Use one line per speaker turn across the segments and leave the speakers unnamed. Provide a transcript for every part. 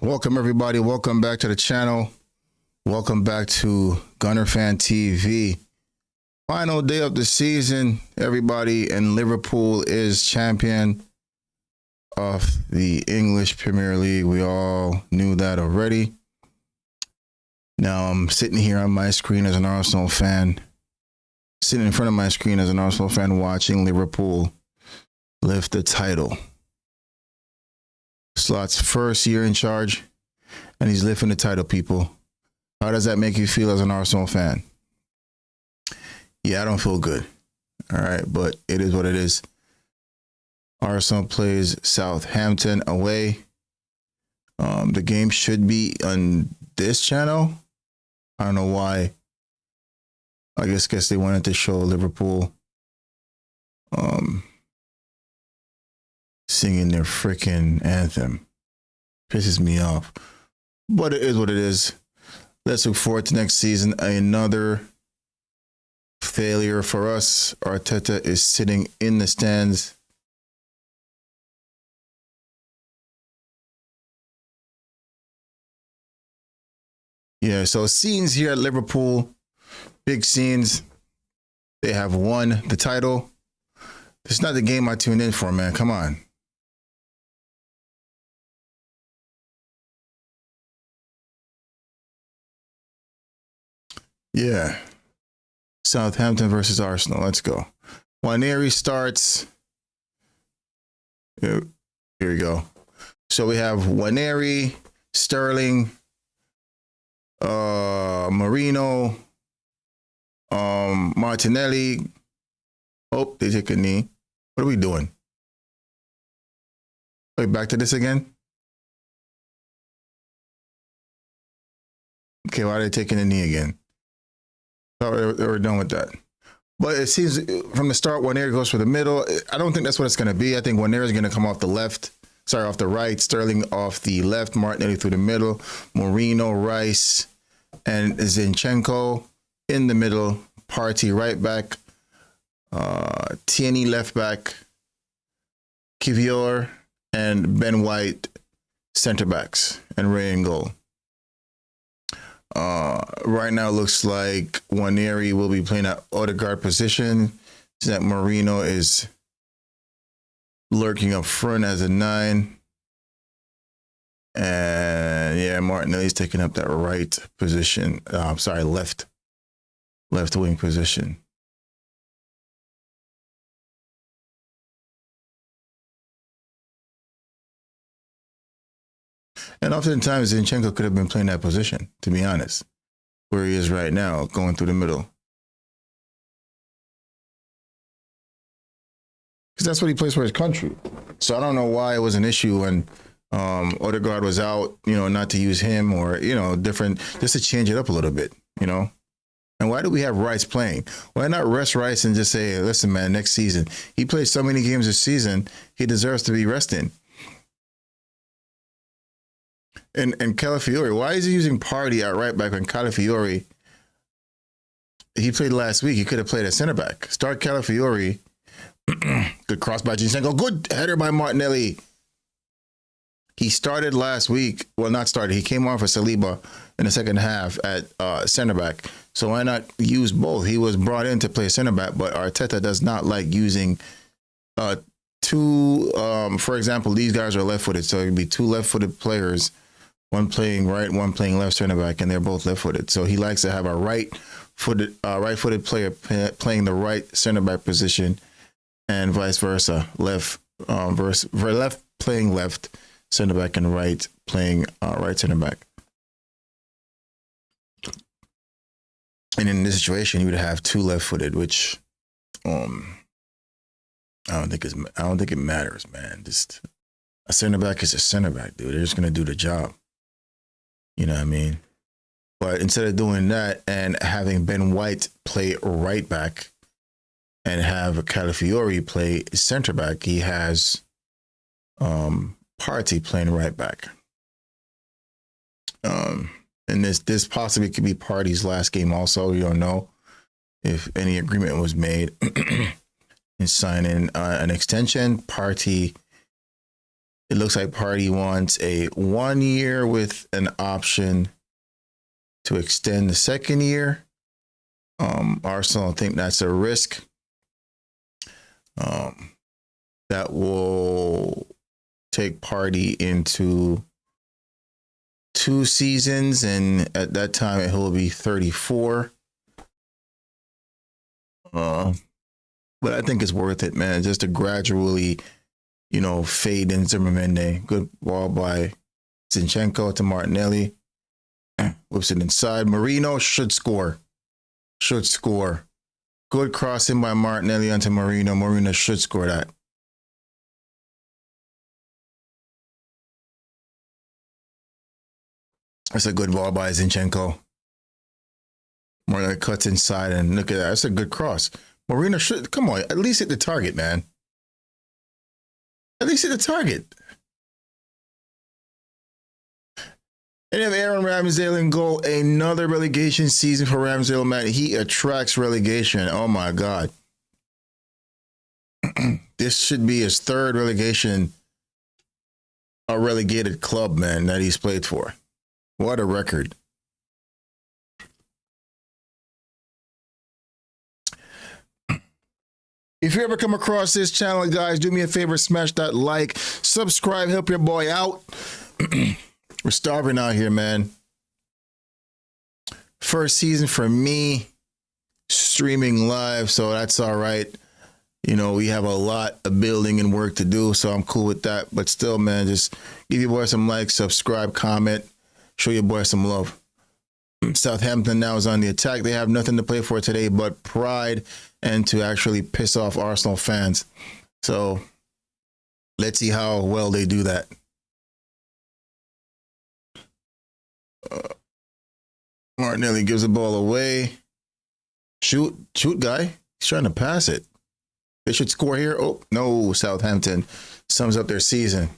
Welcome everybody. Welcome back to the channel. Welcome back to Gunner Fan TV. Final day of the season, everybody, and Liverpool is champion of the English Premier League. We all knew that already. Now I'm sitting here on my screen as an Arsenal fan, sitting in front of my screen as an Arsenal fan, watching Liverpool lift the title. Slot's first year in charge, and he's lifting the title, people. How does that make you feel as an Arsenal fan? Yeah, I don't feel good. All right, but it is what it is. Arsenal plays Southampton away. The game should be on this channel. I don't know why. I guess they wanted to show Liverpool singing their freaking anthem. Pisses me off. But it is what it is. Let's look forward to next season. Another failure for us. Arteta is sitting in the stands. Yeah, so scenes here at Liverpool. Big scenes. They have won the title. It's not the game I tuned in for, man. Come on. Yeah. Southampton versus Arsenal. Let's go. Waneri starts. Here we go. So we have Waneri, Sterling, Marino, Martinelli. Oh, they take a knee. What are we doing? Wait, back to this again? Okay, why are they taking a knee again? Thought they were done with that. But it seems from the start, Waneri goes for the middle. I don't think that's what it's going to be. I think Waneri is going to come off the left. Sorry, off the right. Sterling off the left. Martinelli through the middle. Marino, Rice, and Zinchenko in the middle. Partey right back. Tierney left back. Kivior and Ben White center backs. And Ray in goal. Right now, it looks like Waneri will be playing at Odegaard position. So that Marino is lurking up front as a 9. And yeah, Martinelli's taking up that right position. Left wing position. And oftentimes, Zinchenko could have been playing that position, to be honest, where he is right now, going through the middle. Because that's what he plays for his country. So I don't know why it was an issue when Odegaard was out, not to use him or, different, just to change it up a little bit, And why do we have Rice playing? Why not rest Rice and just say, hey, listen, man, next season, he plays so many games this season, he deserves to be resting. And Calafiori, why is he using Partey at right back when Calafiori, he played last week, he could have played at center back. Start Calafiori. Good cross by Zinchenko. Good header by Martinelli. He started last week. Well, not started. He came on for Saliba in the second half at center back. So why not use both? He was brought in to play center back, but Arteta does not like using two. For example, these guys are left-footed, so it'd be two left-footed players. One playing right, one playing left center back, and they're both left-footed. So he likes to have a right-footed player playing the right center back position, and vice versa. Left playing left center back, and right playing right center back. And in this situation, you would have two left-footed, which I don't think it matters, man. Just a center back is a center back, dude. They're just gonna do the job. You know what I mean? But instead of doing that and having Ben White play right back and have Calafiori play center back, he has Partey playing right back. And this possibly could be Partey's last game also. You don't know if any agreement was made in signing an extension. Partey It looks like Party wants a 1 year with an option to extend the second year. Arsenal think that's a risk. That will take Party into 2 seasons, and at that time he'll be 34. But I think it's worth it, man, just to gradually, fade in Zimmerman. Good ball by Zinchenko to Martinelli. Whips it inside. Marino should score. Good crossing by Martinelli onto Marino. Marino should score that. That's a good ball by Zinchenko. Martinelli cuts inside, and look at that. That's a good cross. Marino should, come on, at least hit the target, man. At least hit the target. And if Aaron Ramsdale in goal, another relegation season for Ramsdale, man. He attracts relegation. Oh my God. This should be his third relegation, a relegated club, man, that he's played for. What a record. If you ever come across this channel, guys, do me a favor, smash that like, subscribe, help your boy out. We're starving out here, man. First season for me, streaming live, so that's all right. We have a lot of building and work to do, so I'm cool with that. But still, man, just give your boy some likes, subscribe, comment, show your boy some love. Southampton now is on the attack. They have nothing to play for today but pride and to actually piss off Arsenal fans. So let's see how well they do that. Martinelli gives the ball away. Shoot, guy. He's trying to pass it. They should score here. Oh, no, Southampton sums up their season.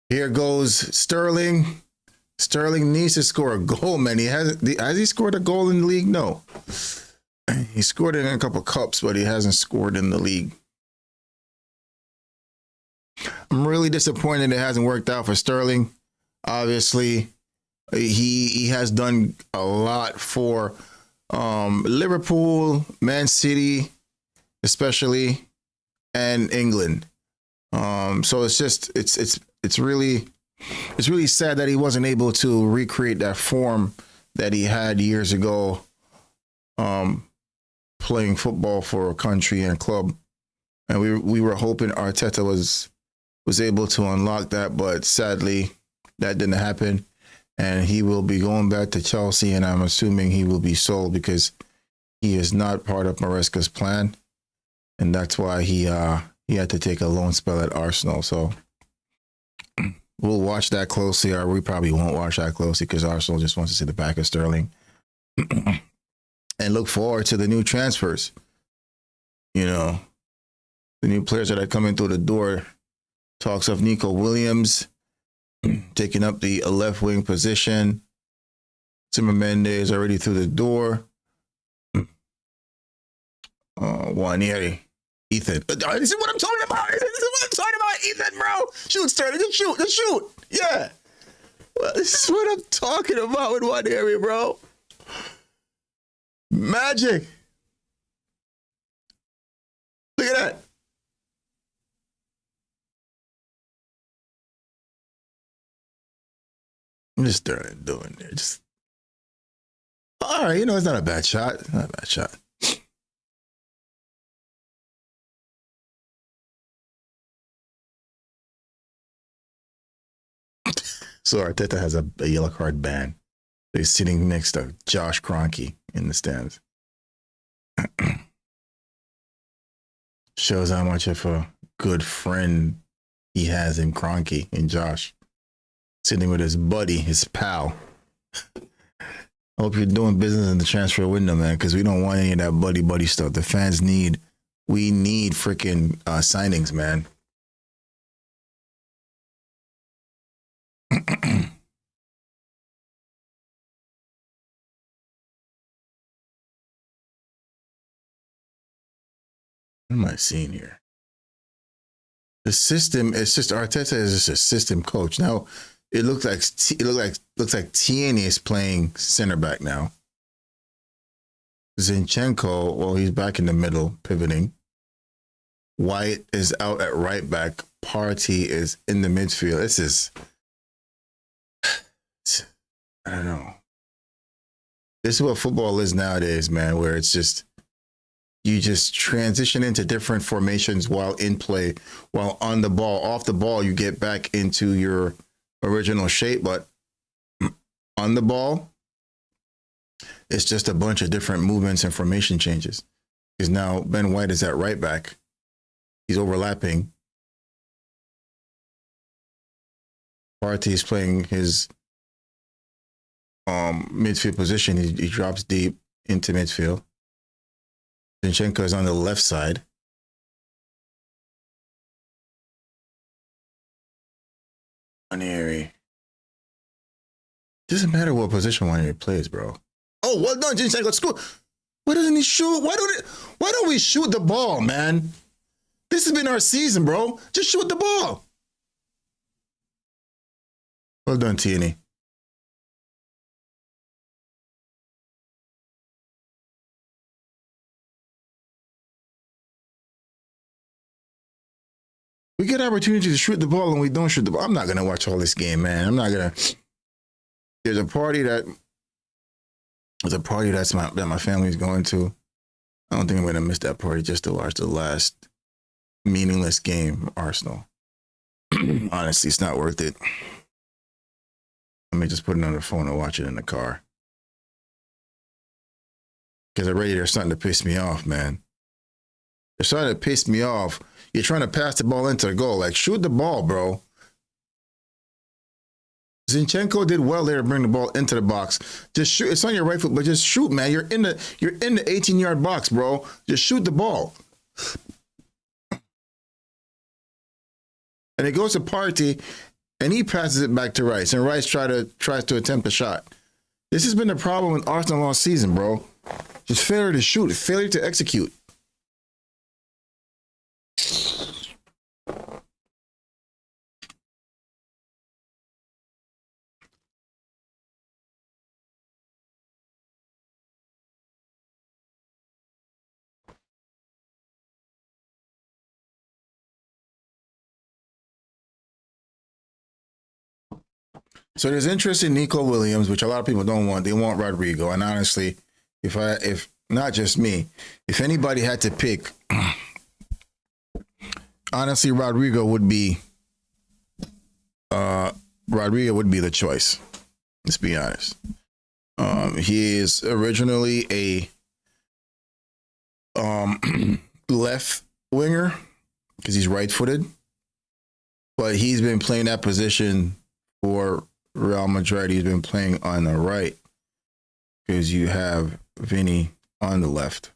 Here goes Sterling. Sterling needs to score a goal, man. Has he scored a goal in the league? No. He scored it in a couple cups, but he hasn't scored in the league. I'm really disappointed it hasn't worked out for Sterling. Obviously, he has done a lot for Liverpool, Man City, especially, and England. So it's really sad that he wasn't able to recreate that form that he had years ago, playing football for a country and club. And we were hoping Arteta was able to unlock that, but sadly that didn't happen. And he will be going back to Chelsea, and I'm assuming he will be sold because he is not part of Maresca's plan. And that's why he had to take a loan spell at Arsenal. So we'll watch that closely, or we probably won't watch that closely because Arsenal just wants to see the back of Sterling. And look forward to the new transfers. The new players that are coming through the door. Talks of Nico Williams taking up the left wing position. Zimmerman is already through the door. Wanieri. Ethan. This is what I'm talking about. Ethan, bro. Shoot, Sterling. Just shoot. Yeah. Well, this is what I'm talking about with Wanieri, bro. Magic. Look at that. I'm just doing there. Just all right, it's not a bad shot. It's not a bad shot. So Arteta has a yellow card ban. He's sitting next to Josh Kroenke in the stands. Shows how much of a good friend he has in Kroenke, in Josh. Sitting with his buddy, his pal. I hope you're doing business in the transfer window, man, because we don't want any of that buddy stuff. The fans we need freaking signings, man. What am I seeing here? The system, it's just Arteta is just a system coach. Now it looks like Tierney is playing center back now. Zinchenko, well, he's back in the middle, pivoting. White is out at right back. Partey is in the midfield. This is, I don't know. This is what football is nowadays, man, where it's just, you just transition into different formations while in play, while on the ball. Off the ball, you get back into your original shape, but on the ball, it's just a bunch of different movements and formation changes. Because now Ben White is at right back. He's overlapping. Partey is playing his midfield position. He drops deep into midfield. Zinchenko is on the left side. Ranieri. Doesn't matter what position Ranieri plays, bro. Oh, well done, Zinchenko. Score. Why doesn't he shoot? Why don't we shoot the ball, man? This has been our season, bro. Just shoot the ball. Well done, Tierney. We get opportunity to shoot the ball and we don't shoot the ball. I'm not going to watch all this game, man. I'm not going to. There's a party that my family's going to. I don't think I'm going to miss that party just to watch the last meaningless game, Arsenal. Honestly, it's not worth it. Let me just put it on the phone and watch it in the car. Because already they're starting to piss me off, man. They're starting to piss me off. You're trying to pass the ball into the goal. Like, shoot the ball, bro. Zinchenko did well there to bring the ball into the box. Just shoot. It's on your right foot, but just shoot, man. You're in the 18-yard box, bro. Just shoot the ball. And it goes to Partey, and he passes it back to Rice, and Rice tries to attempt a shot. This has been the problem with Arsenal all season, bro. Just failure to shoot, failure to execute. So there's interest in Nico Williams, which a lot of people don't want. They want Rodrigo. And honestly, if not just me, if anybody had to pick, honestly, Rodrigo would be the choice. Let's be honest. He is originally a left winger because he's right-footed, but he's been playing that position for Real Madrid. He's been playing on the right because you have Vinny on the left.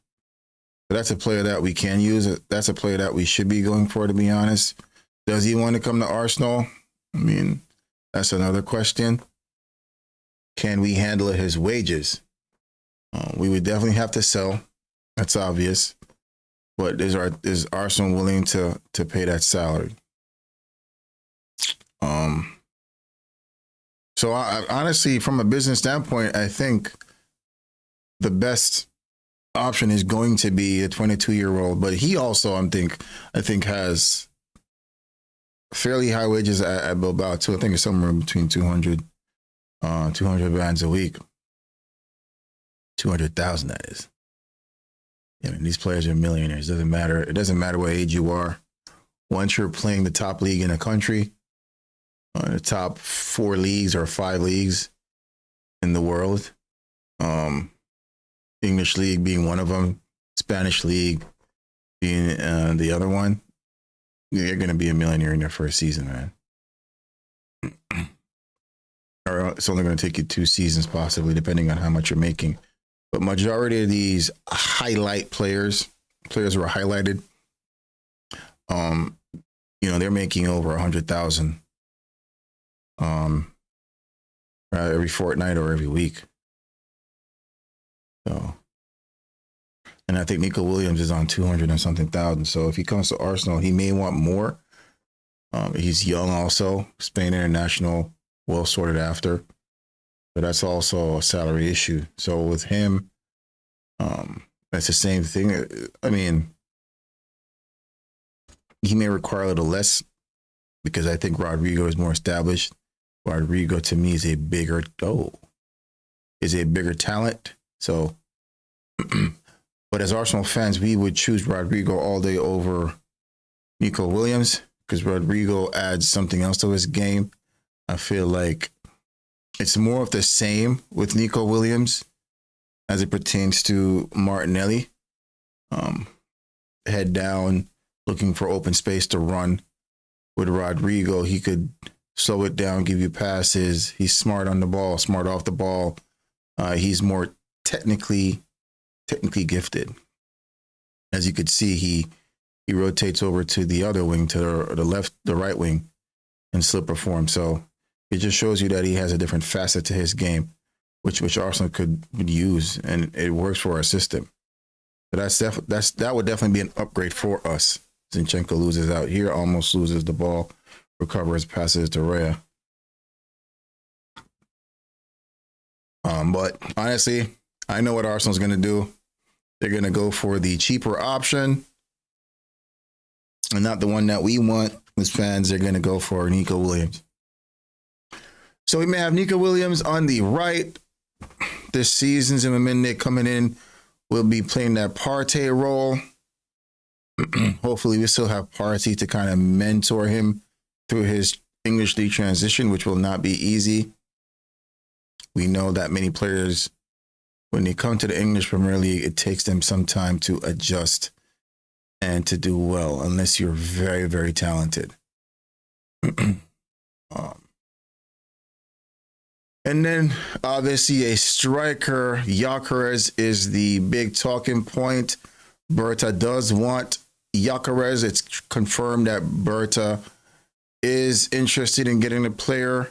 So that's a player that we can use. That's a player that we should be going for, to be honest. Does he want to come to Arsenal? I mean, that's another question. Can we handle his wages? We would definitely have to sell. That's obvious. But is Arsenal willing to pay that salary? So I, honestly, from a business standpoint, I think the best option is going to be a 22-year-old. But he also, I think has fairly high wages at Bilbao too. I think it's somewhere between 200 bands a week. 200,000, that is. I mean, these players are millionaires. It doesn't matter what age you are. Once you're playing the top league in a country, the top 4 leagues or 5 leagues in the world, English league being one of them, Spanish league being the other one, you're going to be a millionaire in your first season, man. Or it's only going to take you 2 seasons possibly, depending on how much you're making. But majority of these highlight players who are highlighted, they're making over 100,000 every fortnight or every week. So, and I think Nico Williams is on 200 and something thousand. So if he comes to Arsenal, he may want more, He's young also, Spain international, well sorted after. But that's also a salary issue. So with him, that's the same thing. I mean, he may require a little less because I think Rodrigo is more established. Rodrigo to me is a bigger talent. So, but as Arsenal fans, we would choose Rodrigo all day over Nico Williams because Rodrigo adds something else to his game. I feel like it's more of the same with Nico Williams as it pertains to Martinelli. Head down, looking for open space to run. With Rodrigo, he could slow it down, give you passes. He's smart on the ball, smart off the ball. He's more technically gifted. As you could see, he rotates over to the other wing, to the right wing, and still perform. So it just shows you that he has a different facet to his game, which Arsenal could use, and it works for our system. So that would definitely be an upgrade for us. Zinchenko loses out here, almost loses the ball, recovers, passes to Raya. But honestly, I know what Arsenal's going to do. They're going to go for the cheaper option and not the one that we want as fans. They're going to go for Nico Williams. So we may have Nico Williams on the right this season. Zimmerman coming in will be playing that Partey role. Hopefully we still have Partey to kind of mentor him through his English league transition, which will not be easy. We know that many players, when they come to the English Premier League, it takes them some time to adjust and to do well, unless you're very, very talented. And then, obviously, a striker, Gyökeres, is the big talking point. Berta does want Gyökeres. It's confirmed that Berta is interested in getting the player.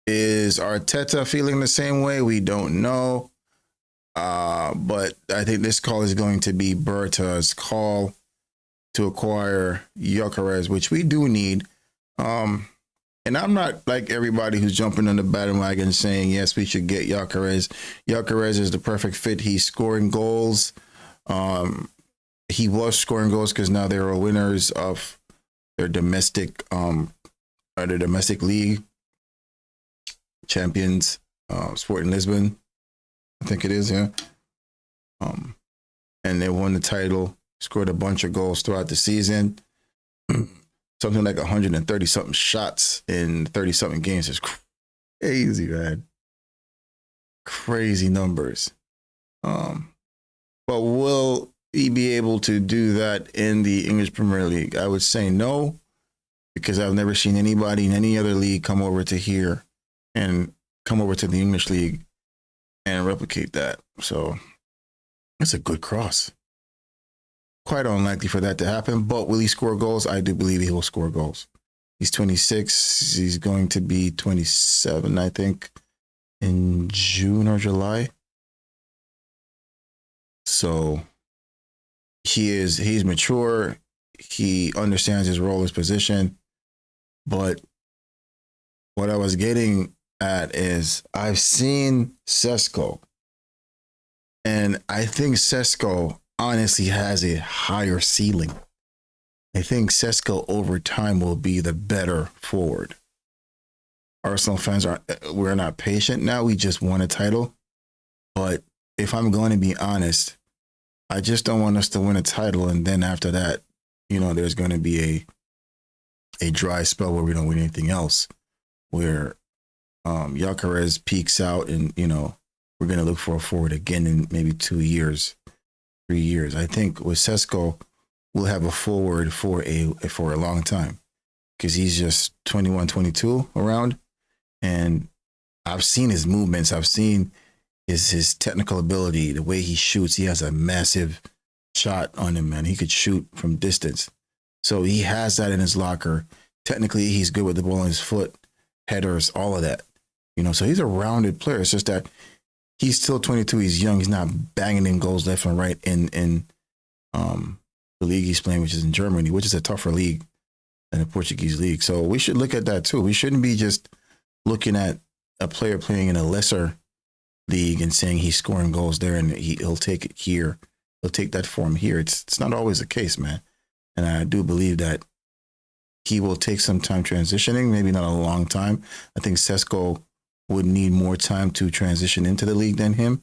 Is Arteta feeling the same way? We don't know. But I think this call is going to be Berta's call to acquire Gyökeres, which we do need. And I'm not like everybody who's jumping on the bandwagon saying, yes, we should get Gyökeres. Gyökeres is the perfect fit. He's scoring goals. He was scoring goals because now they are winners of their domestic league. Champions, Sporting Lisbon, I think it is, yeah. And they won the title, scored a bunch of goals throughout the season. Something like 130-something shots in 30-something games is crazy, man. Crazy numbers. But will he be able to do that in the English Premier League? I would say no, because I've never seen anybody in any other league come over to here and come over to the English league and replicate that. So it's a good cross. Quite unlikely for that to happen, but will he score goals? I do believe he will score goals. He's 26. He's going to be 27, I think, in June or July. So he's mature. He understands his role, his position. But what I was getting at is I've seen Sesko, and I think Sesko honestly has a higher ceiling. I think Sesko over time will be the better forward. Arsenal fans we're not patient now. We just won a title. But if I'm going to be honest, I just don't want us to win a title and then after that, there's going to be a dry spell where we don't win anything else, where Gyökeres peaks out and, we're going to look for a forward again in maybe 2 years, 3 years. I think with Sesko, we'll have a forward for a long time because he's just 21, 22 around. And I've seen his movements. I've seen his technical ability, the way he shoots. He has a massive shot on him, man. He could shoot from distance. So he has that in his locker. Technically, he's good with the ball on his foot, headers, all of that. So he's a rounded player. It's just that he's still 22. He's young. He's not banging in goals left and right in the league he's playing, which is in Germany, which is a tougher league. in the Portuguese league. So we should look at that too. We shouldn't be just looking at a player playing in a lesser league and saying he's scoring goals there and he'll take it here. He'll take that form here. It's not always the case, man. And I do believe that he will take some time transitioning, maybe not a long time. I think Sesko would need more time to transition into the league than him.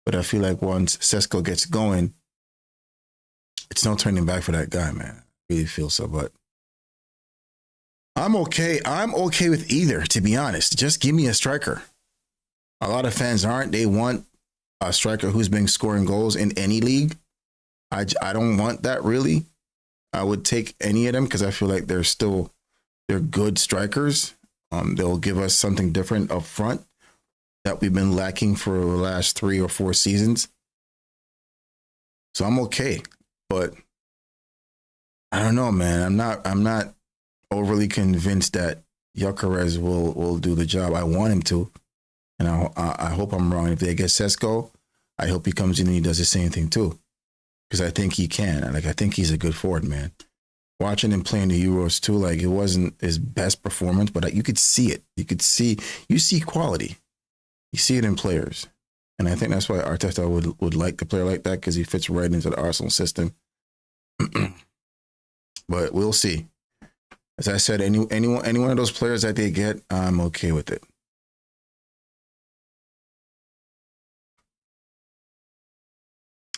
But I feel like once Sesko gets going, it's no turning back for that guy, man. I really feel so. But I'm okay. I'm okay with either, to be honest. Just give me a striker. A lot of fans aren't. They want a striker who's been scoring goals in any league. I don't want that, really. I would take any of them because I feel like they're good strikers. They'll give us something different up front that we've been lacking for the last 3 or 4 seasons. So I'm okay, but I don't know, man. I'm not overly convinced that Gyökeres will do the job. I want him to, and I hope I'm wrong. If they get Sesko, I hope he comes in and he does the same thing too, because I think he can. Like, I think he's a good forward, man. Watching him play in the Euros too, like, it wasn't his best performance, but you could see it. You see quality. You see it in players. And I think that's why Arteta would like a player like that, because he fits right into the Arsenal system. But we'll see. As I said, any one of those players that they get, I'm okay with it.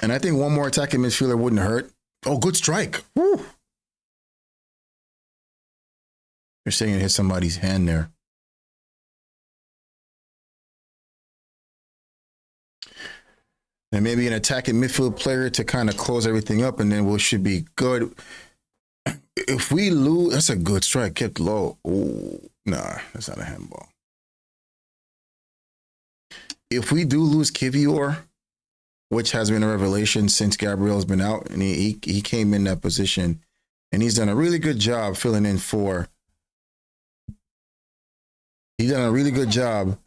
And I think one more attacking midfielder wouldn't hurt. Oh, good strike. Woo. You're saying it hit somebody's hand there. And maybe an attacking midfield player to kind of close everything up, and then we should be good. If we lose, that's a good strike. Kept low. Ooh, nah, that's not a handball. If we do lose Kivior, which has been a revelation since Gabriel's been out, and he came in that position, and he's done a really good job filling in for. He's done a really good job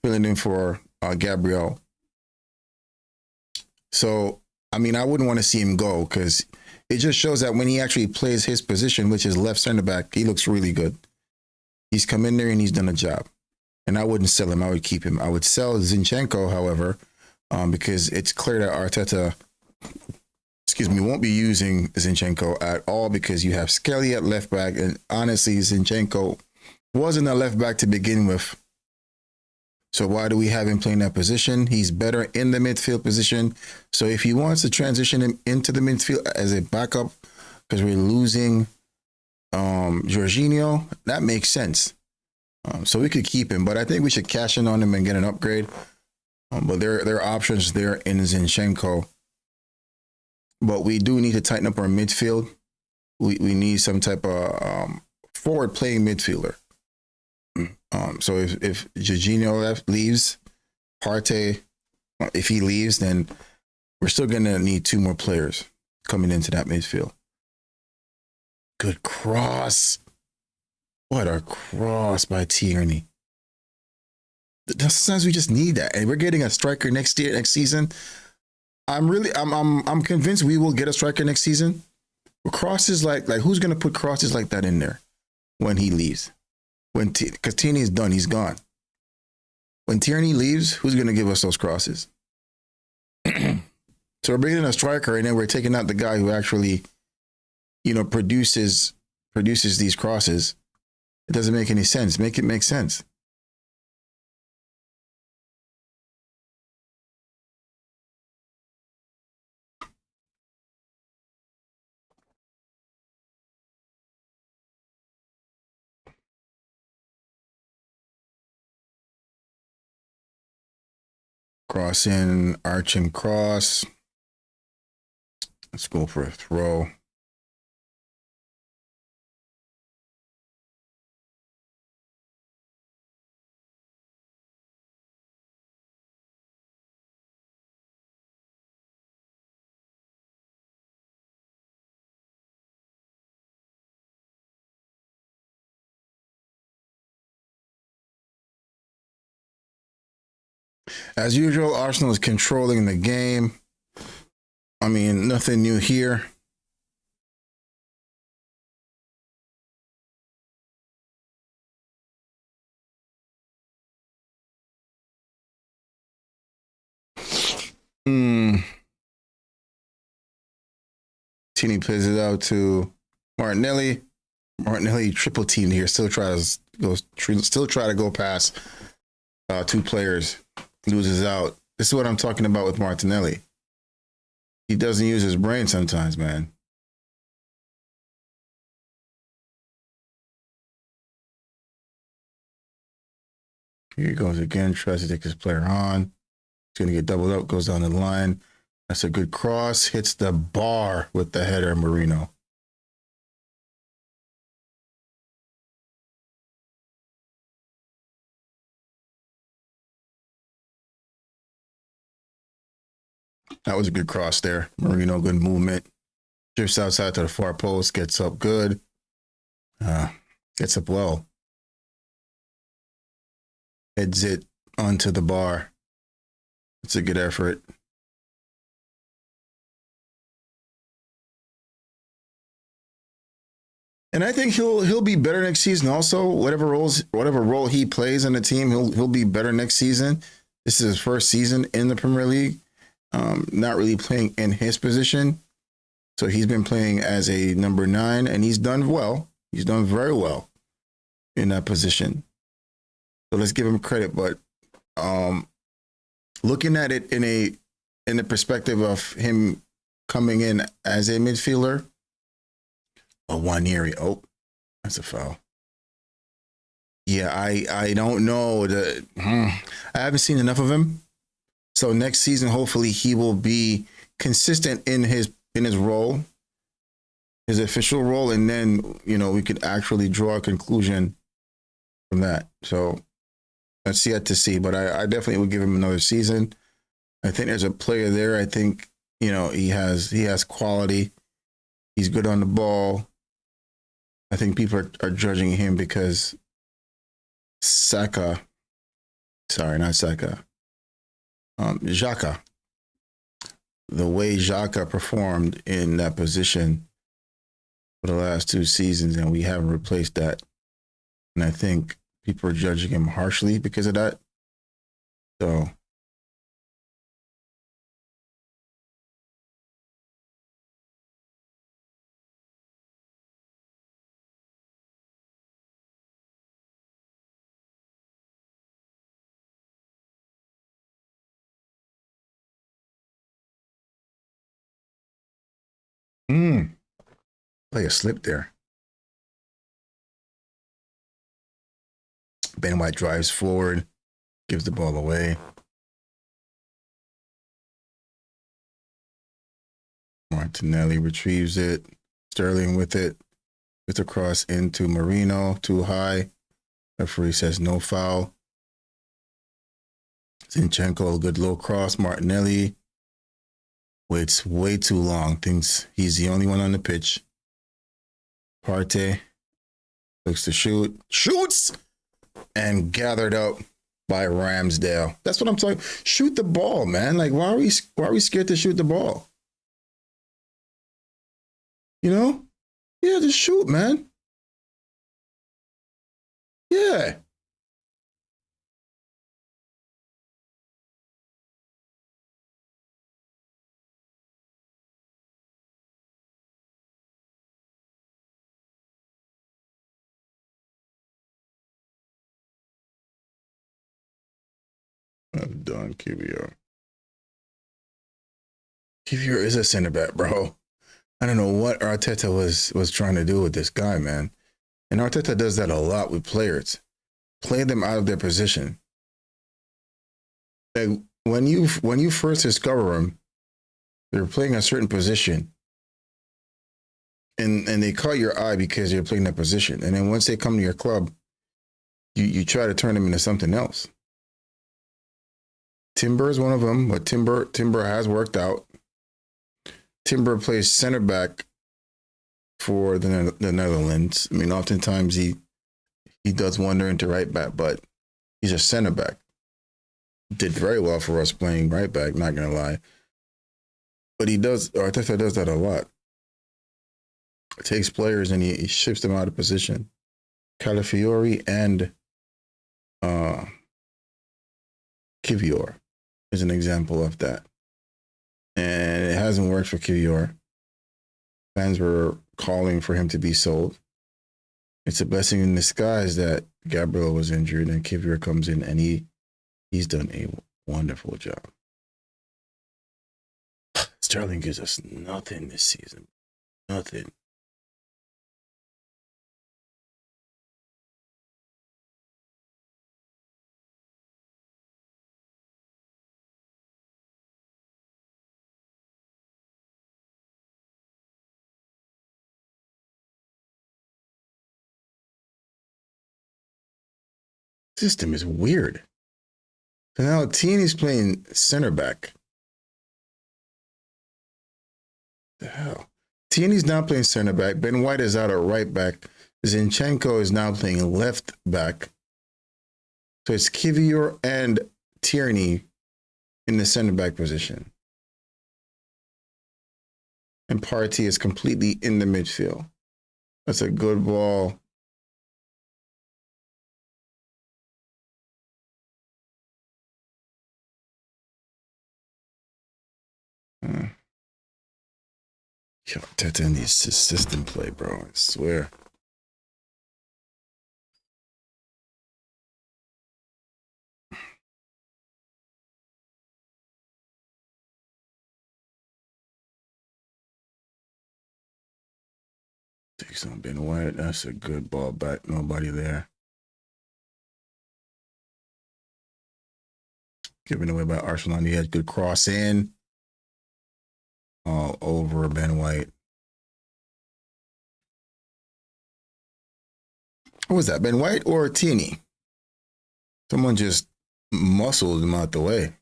filling in for Gabriel. So, I mean, I wouldn't want to see him go, because it just shows that when he actually plays his position, which is left center back, he looks really good. He's come in there and he's done a job. And I wouldn't sell him. I would keep him. I would sell Zinchenko, however, because it's clear that Arteta, won't be using Zinchenko at all, because you have Skelly at left back. And honestly, Zinchenko wasn't a left back to begin with. So why do we have him playing that position? He's better in the midfield position. So if he wants to transition him into the midfield as a backup, because we're losing Jorginho, that makes sense. So we could keep him, but I think we should cash in on him and get an upgrade. But there are options there in Zinchenko. But we do need to tighten up our midfield. We need some type of forward playing midfielder. So if Jorginho leaves, Partey, if he leaves, then we're still going to need 2 more players coming into that midfield. Good cross. What a cross by Tierney. Sometimes we just need that. And we're getting a striker next season. I'm convinced we will get a striker next season. Crosses like who's going to put crosses like that in there when he leaves? Because Tierney is done, he's gone. When Tierney leaves, who's going to give us those crosses? So we're bringing in a striker, and then we're taking out the guy who actually, produces these crosses. It doesn't make any sense. Make it make sense. Cross in, arch and cross. Let's go for a throw. As usual, Arsenal is controlling the game. I mean, nothing new here. Tini plays it out to Martinelli. Martinelli triple teamed here. Still try to go past two players. Loses out. This is what I'm talking about with Martinelli. He doesn't use his brain sometimes, man. Here he goes again. Tries to take his player on. He's going to get doubled up. Goes down the line. That's a good cross. Hits the bar with the header, Marino. That was a good cross there. Marino, good movement. Drifts outside to the far post. Gets up good. Gets up well. Heads it onto the bar. It's a good effort. And I think he'll be better next season. Also, whatever role he plays in the team, he'll be better next season. This is his first season in the Premier League. Not really playing in his position. So he's been playing as a number 9, and he's done well. He's done very well in that position. So let's give him credit. But looking at it in the perspective of him coming in as a midfielder, Waneri. Oh, that's a foul. Yeah, I don't know. I haven't seen enough of him. So next season, hopefully, he will be consistent in his role, his official role, and then we could actually draw a conclusion from that. So that's yet to see. But I definitely would give him another season. I think there's a player there. I think he has quality. He's good on the ball. I think people are judging him because Xhaka, the way Xhaka performed in that position for the last 2 seasons, and we haven't replaced that. And I think people are judging him harshly because of that. So like a slip there. Ben White drives forward, gives the ball away. Martinelli retrieves it. Sterling with it. It's across into Marino, too high. Referee says no foul. Zinchenko, a good low cross. Martinelli waits way too long. Thinks he's the only one on the pitch. Partey looks to shoot. Shoots! And gathered up by Ramsdale. That's what I'm talking. Shoot the ball, man. Like, why are we scared to shoot the ball? Yeah, just shoot, man. Yeah. I'm done, QBR. QBR is a center back, bro. I don't know what Arteta was trying to do with this guy, man. And Arteta does that a lot with players. Play them out of their position. Like when you first discover them, they're playing a certain position. And they caught your eye because they're playing that position. And then once they come to your club, you try to turn them into something else. Timber is one of them, but Timber has worked out. Timber plays center back for the Netherlands. I mean, oftentimes he does wander into right back, but he's a center back. Did very well for us playing right back, not gonna lie. But Arteta does that a lot. Takes players and he shifts them out of position. Calafiori and Kivior is an example of that. And it hasn't worked for Kivior. Fans were calling for him to be sold. It's a blessing in disguise that Gabriel was injured and Kivior comes in and he's done a wonderful job. Sterling gives us nothing this season. Nothing. System is weird. So now Tierney's playing center back. The hell? Tierney's now playing center back. Ben White is out at right back. Zinchenko is now playing left back. So it's Kivior and Tierney in the center back position. And Partey is completely in the midfield. That's a good ball. Yo, Teta needs system play, bro. I swear. Takes on Ben White. That's a good ball back. Nobody there. Given away by Arsenal. He had good cross in. All over Ben White. What was that, Ben White or Tierney? Someone just muscled him out the way.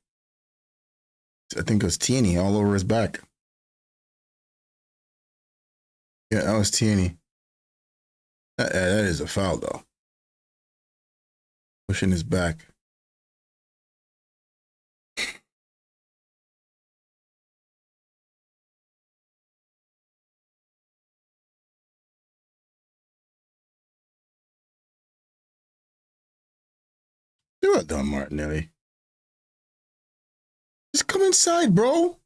I think it was Tierney all over his back. Yeah, that was Tierney. That is a foul, though. Pushing his back. Do it, done, Martinelli. Just come inside, bro.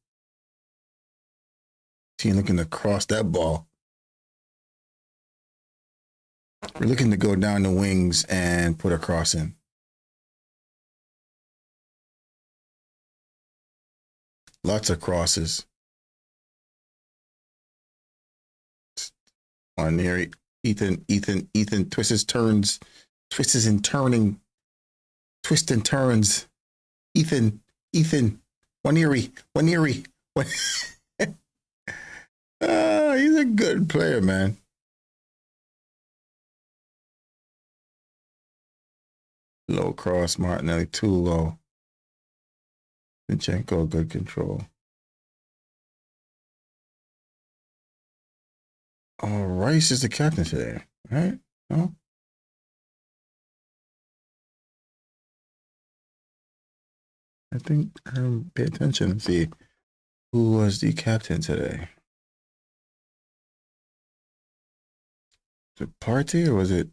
Team looking to cross that ball. We're looking to go down the wings and put a cross in. Lots of crosses. On there, Ethan twists, turns, twists and turning, twists and turns. Ethan, Waniri. He's a good player, man. Low cross, Martinelli, too low. Zinchenko, good control. Oh, Rice is the captain today, right? No? I think pay attention and see who was the captain today. Was it Partey or was it?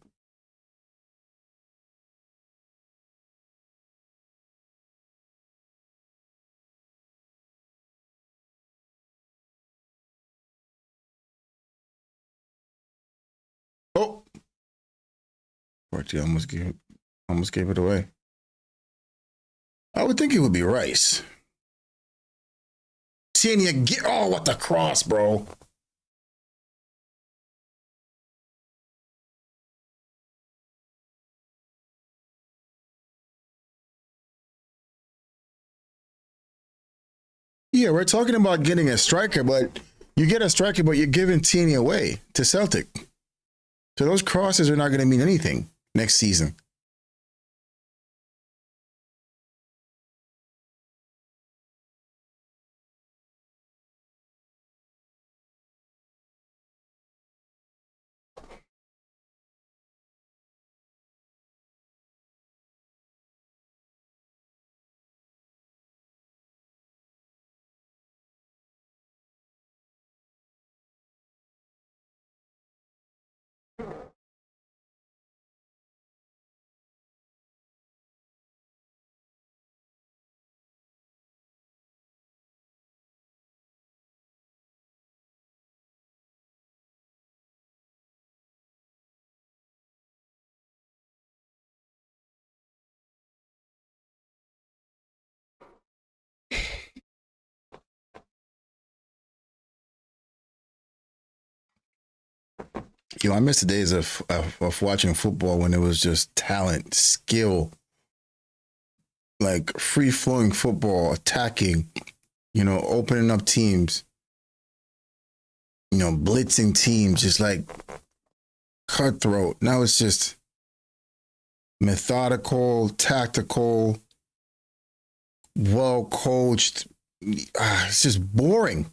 Oh, Partey almost gave it away. I would think it would be Rice. Seeing you get what the cross, bro. Yeah, we're talking about getting a striker, but you get a striker, but you're giving Tierney away to Celtic. So those crosses are not going to mean anything next season. I miss the days of watching football when it was just talent, skill, like free flowing football, attacking, opening up teams, blitzing teams, just like cutthroat. Now it's just methodical, tactical, well coached. It's just boring.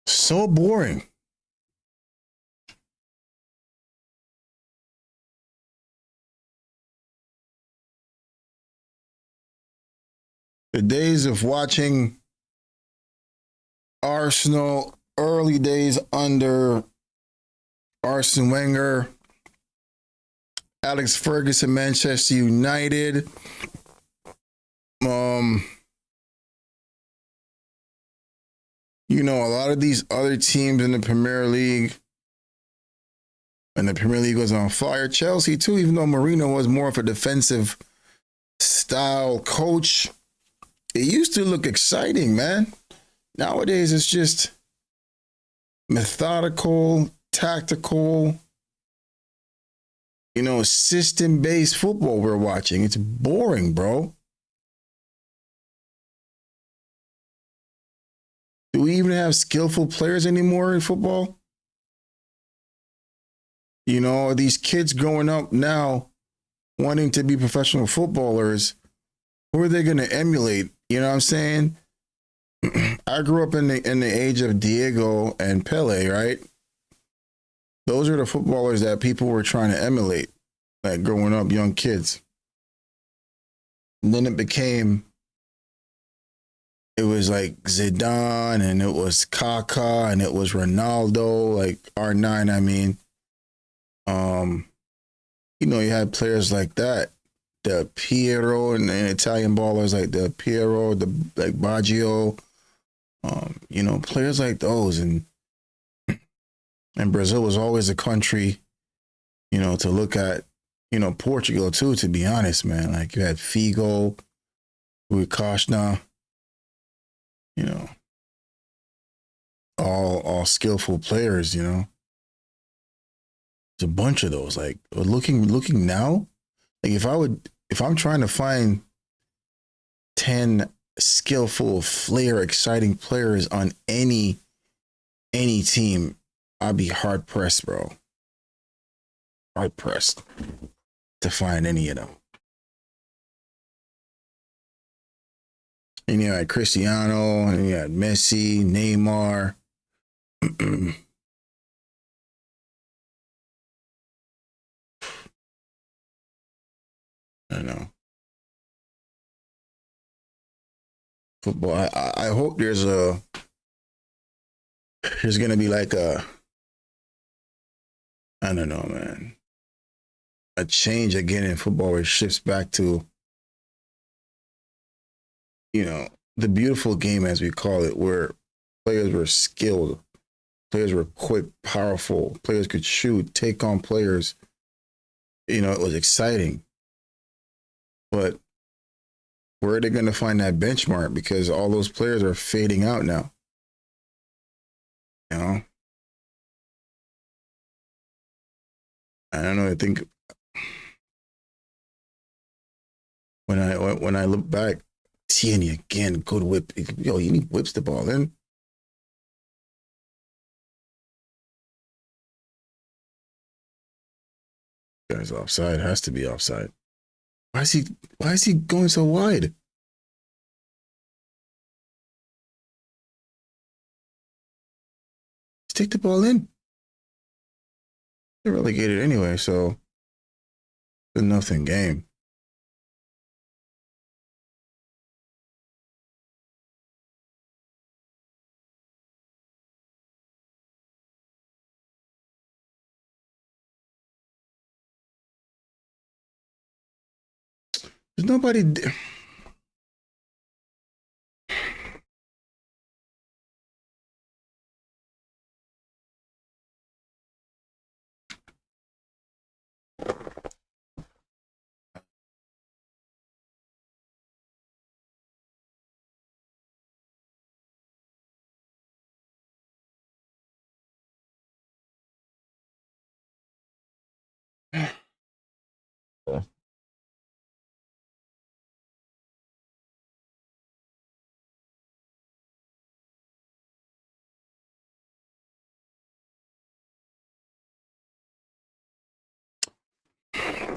So boring. The days of watching Arsenal, early days under Arsene Wenger, Alex Ferguson, Manchester United. A lot of these other teams in the Premier League, and the Premier League was on fire. Chelsea too, even though Mourinho was more of a defensive style coach, it used to look exciting, man. Nowadays, it's just methodical, tactical, system-based football we're watching. It's boring, bro. Do we even have skillful players anymore in football? These kids growing up now wanting to be professional footballers, who are they going to emulate? You know what I'm saying? I grew up in the age of Diego and Pele, right? Those are the footballers that people were trying to emulate, like growing up, young kids. And then it was like Zidane, and it was Kaká, and it was Ronaldo, like R9, I mean. You had players like that, the Piero, and Italian ballers like the Piero, like Baggio, players like those. And Brazil was always a country, to look at, Portugal too, to be honest, man. Like you had Figo, Rui Costa, all skillful players, There's a bunch of those. Like looking now, like if I'm trying to find 10 skillful, flair, exciting players on any team, I'd be hard pressed, bro. Hard pressed to find any of them. And you had Cristiano, and you had Messi, Neymar. I know. Football. I hope there's gonna be like I don't know, man, a change again in football where it shifts back to the beautiful game, as we call it, where players were skilled, players were quick, powerful, players could shoot, take on players. It was exciting. But where are they going to find that benchmark? Because all those players are fading out now. I don't know. I think when I look back, Tierney again, good whip. Yo, he whips the ball in. Guy's offside. Has to be offside. Why is he going so wide? Stick the ball in. They're relegated anyway, so it's a nothing game. There's nobody.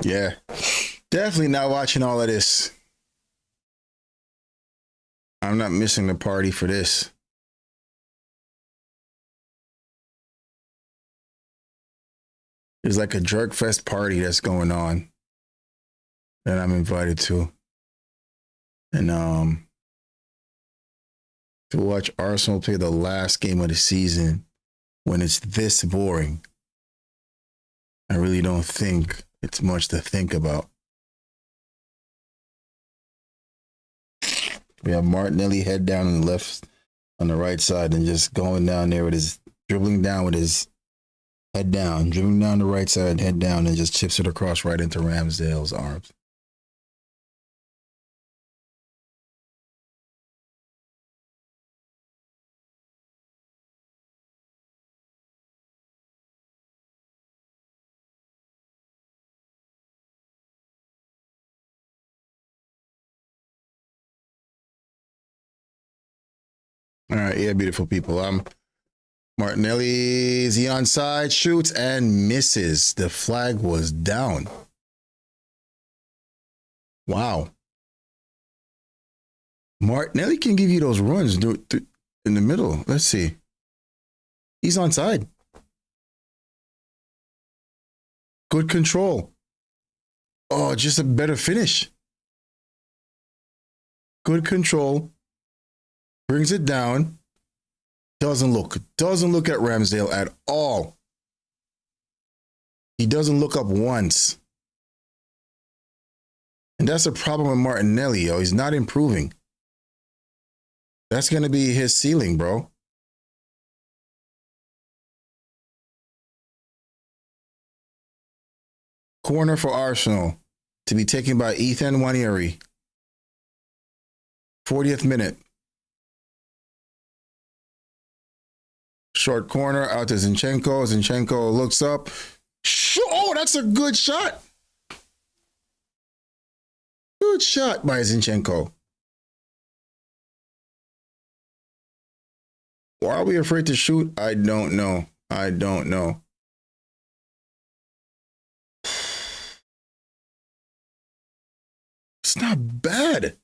Yeah, definitely not watching all of this. I'm not missing the party for this. There's like a jerk fest party that's going on that I'm invited to, and to watch Arsenal play the last game of the season when it's this boring, I really don't think it's much to think about. We have Martinelli head down on the left, on the right side, and just going down there with his dribbling down with his head down, dribbling down the right side, head down, and just chips it across right into Ramsdale's arms. All right, yeah, beautiful people. Martinelli, is he onside? Shoots and misses. The flag was down. Wow. Martinelli can give you those runs in the middle. Let's see. He's onside. Good control. Oh, just a better finish. Good control. Brings it down. Doesn't look at Ramsdale at all. He doesn't look up once. And that's a problem with Martinelli, yo. He's not improving. That's going to be his ceiling, bro. Corner for Arsenal to be taken by Ethan Nwaneri. 40th minute. Short corner out to Zinchenko. Zinchenko looks up. Oh, that's a good shot. Good shot by Zinchenko. Why are we afraid to shoot? I don't know. It's not bad.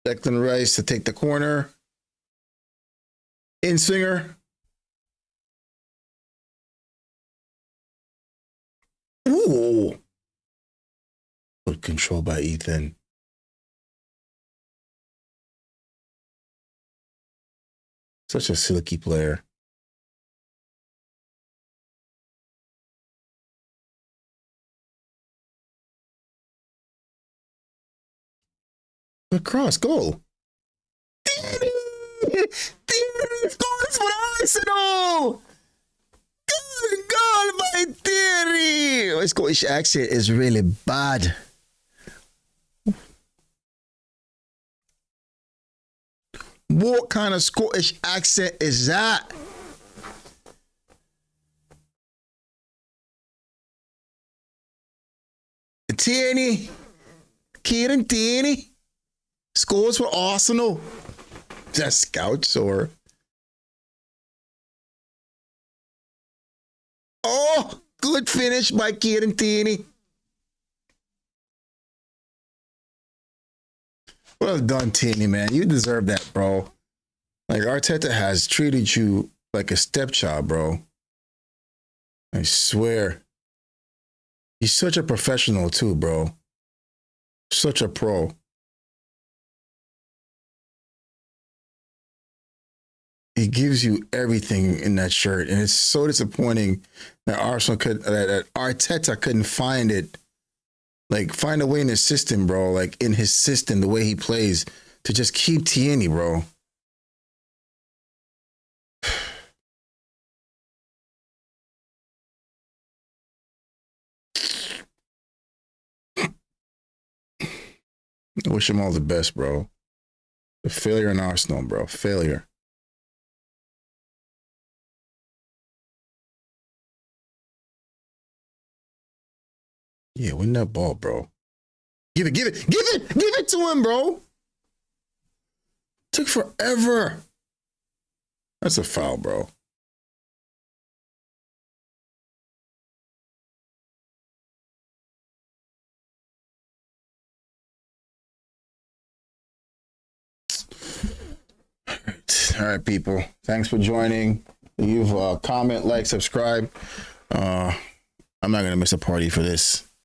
Declan Rice to take the corner. Insinger. Ooh. Good control by Ethan. Such a silky player. Good cross, goal. Tierney scores for Arsenal. Good goal by Tierney. My Scottish accent is really bad. What kind of Scottish accent is that? Tierney, Kieran Tierney scores for Arsenal. That's Scouts or? Oh, good finish by Kieran Tierney. Well done, Tierney, man. You deserve that, bro. Like, Arteta has treated you like a stepchild, bro. I swear. He's such a professional, too, bro. Such a pro. He gives you everything in that shirt, and it's so disappointing that Arteta couldn't find it. Like, find a way in his system, bro. Like, in his system, the way he plays, to just keep Tierney, bro. I wish him all the best, bro. The failure in Arsenal, bro. Failure. Yeah, win that ball, bro. Give it to him, bro. Took forever. That's a foul, bro. All right, people. Thanks for joining. Leave comment, like, subscribe. I'm not gonna miss a party for this.